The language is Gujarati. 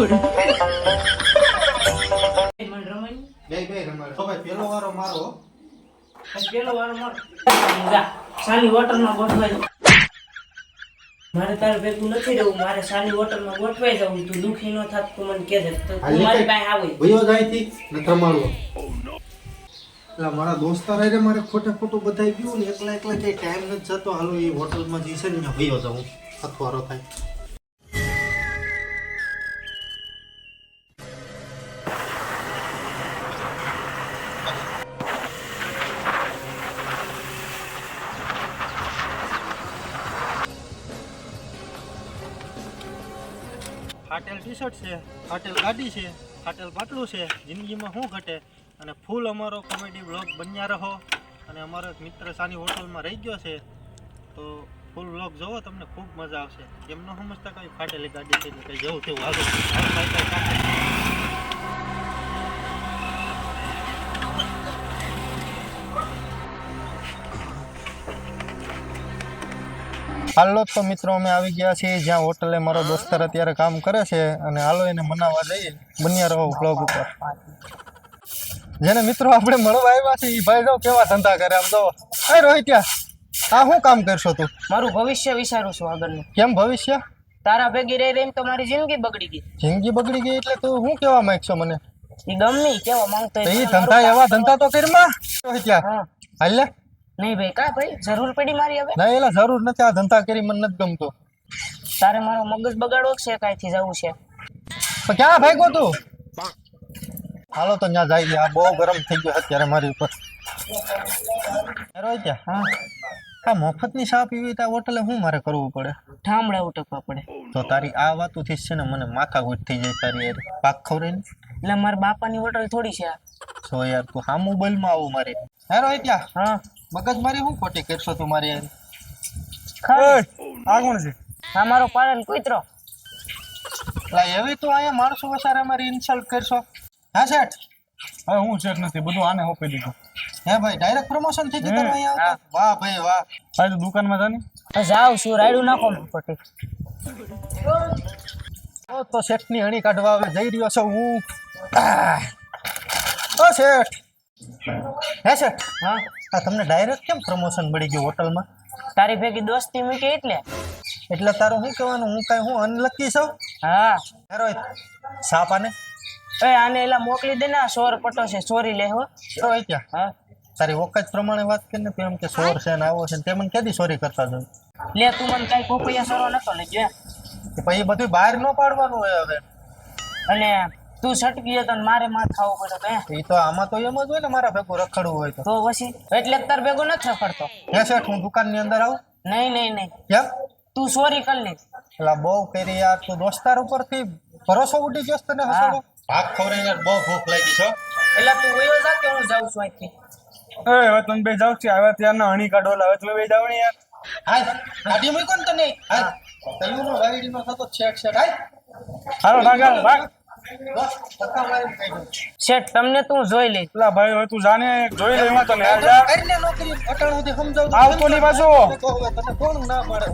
પેલો વારો મારો સાની હોટલમાં ગોઠવાઈ મારે તારે ભેગું નથી રહેવું. મારે સાની હોટલમાં ગોઠવાઈ જવું. તું દુખી ન થાત તું મને કહેજે. તો તું મારી પાસે આવે ભયો જાય થી ન તમારો એટલે મારા દોસ્તાર રે મારે ખોટું બધાઈ ગયું ને એકલા કઈ ટાઈમ નથી જતો. હાલો એ હોટલમાં જઈશે ને ભયો જાઉં અથવારો થાય. ફાટેલ ટી શર્ટ છે, ફાટેલ ગાડી છે, ફાટેલ પાટલું છે. જિંદગીમાં શું ઘટે? અને ફૂલ અમારો કોમેડી બ્લોગ બન્યા રહો. અને અમારો એક મિત્ર સાની હોટલમાં રહી ગયો છે, તો ફૂલ બ્લોગ જોવો, તમને ખૂબ મજા આવશે. એમ ન સમજતા કઈ ફાટેલી ગાડી છે કઈ જવું તેવું આગળ. હાલો તો મિત્રો અમે આવી ગયા છીએ જ્યાં હોટલે મારો દોસ્તાર અત્યારે કામ કરે છે, અને હાલો એને મનાવવા જઈએ. બન્યા રહો બ્લોગ ઉપર. જેને મિત્રો આપણે મળવા આવ્યા છે એ ભાઈ જો કેવા ધંધા કરે. આમ જો આ રોહિત્યા, આ શું કામ કરશો તું? મારું ભવિષ્ય વિચારું છું આગળનું. કેમ ભવિષ્ય? તારા ભેગી રહી રહીને તો મારી જિંદગી બગડી ગઈ. જિંદગી બગડી ગઈ એટલે તું શું કહેવા માંગશો મને? એ ગમે કેવા માંગતો એ ધંધા એવા ધંધા તો કરીમાં રોહિત્યા. હાલ લે. નહીં ભાઈ, કા ભાઈ જરૂર પડી મારી હવે? ના એલા જરૂર નથી. આ ધંધા કરી મને નથી ગમતો. તારે મારો મગજ બગાડવો છે કાંઈથી જવું છે? તો ક્યાં ભાગ્યો તું? હાલો તો ત્યાં જાય. આ બહુ ગરમ થઈ ગયો અત્યારે મારી ઉપર. હા, આ મફતની ચા પીવી તો હોટલે શું મારે કરવું પડે? ઠામડા ઉટકવા પડે. તો તારી આ વાતુથી છે ને મને માથા ગુટ થઈ જાય તારી યાર. પાક ખવરે ને એટલે મારા બાપાની હોટલ થોડી છે આ. સો યાર તું હા મોબાઈલમાં આવું મારે. હે રોહિત્યા, હા મગજ મારી શું ખોટી કરશો તું મારી યાર? ખા. આ કોણ છે? હા, મારો પાડન કૂતરો. લા એવી તું અહીંયા માણસો વસારે મારી ઇન્સલ્ટ કરશો? હા શેઠ. હવે હું શેઠ નથી, બધું આને હોપી દીધું. હે ભાઈ ડાયરેક્ટ પ્રમોશન થઈ ગયું તારું અહીંયા આવતા? વાહ ભાઈ વાહ. આજે દુકાનમાં જાની જાવ છું, રાયડું નાખો ને ખોટી. તો શેઠની હણી કાઢવા હવે જઈ રહ્યો છું હું. ઓ શેઠ. હે શેઠ. હા, આ તમને ડાયરેક્ટ કેમ પ્રમોશન મળી ગયું હોટલમાં? તારી ભેગી દોસ્તી મૂકી એટલે તારું શું કહેવાનું? હું કઈ હું અનલકી છું? હા. રોહિત સાપાને એ આને એલા મોકલી દે ને, આ સોર પટો છે, ચોરી લે હો. રોહિત ક્યાં? હા, તારી વખત પ્રમાણે વાત કરીને તું એમ કે સોર છે ને આવો છે ને તે મને ક્યાંથી ચોરી કરતા જોયું? લે તું મને કઈ પોપૈયા સોરો નતો લઈ ગયો. પછી બધું બહાર ન પાડવાનું હોય હવે. અને તું છટકી હતો ને મારે માર ખાવું પડે તો એ તો આમાં તો એમ જ હોય ને, મારા ભેગું રખડવું હોય તો. પછી એટલે તાર ભેગો નથી રખડતો. હે શેઠ, હું દુકાનની અંદર આવું? નહીં નહીં નહીં, કેમ? તું ચોરી કરી લે. એટલે બહુ કરી યાર. તું દોસ્તાર ઉપરથી ભરોસો ઉડી ગયો તને હસાડો. ભાગ ખવડાવીને યાર બહુ ભૂખ લાગી છે. એટલે તું વયો જા કે હું જાઉં છું અહીંથી. હવે તમે બે જાવ છો, હવે ત્યારના હણી કાઢો. હવે તમે બે જાવ ને યાર. હાલ ગાડી મૂકો ને તને. હાલ કયું નો રાઈડીનો થતો છેક છેક. હાલ હાલો ભાગ ભાગ. બસ ધક્કા મારીને કહી દઉં. શેઠ તમને તું જોઈ લે. પેલા ભાઈ હવે તું જાને જોઈ લે એમાં તને યાર. કરીને નોકરી અટાણું સુધી સમજાવું. આવતો નહીં પાછો. તને કોણ ના પાડે?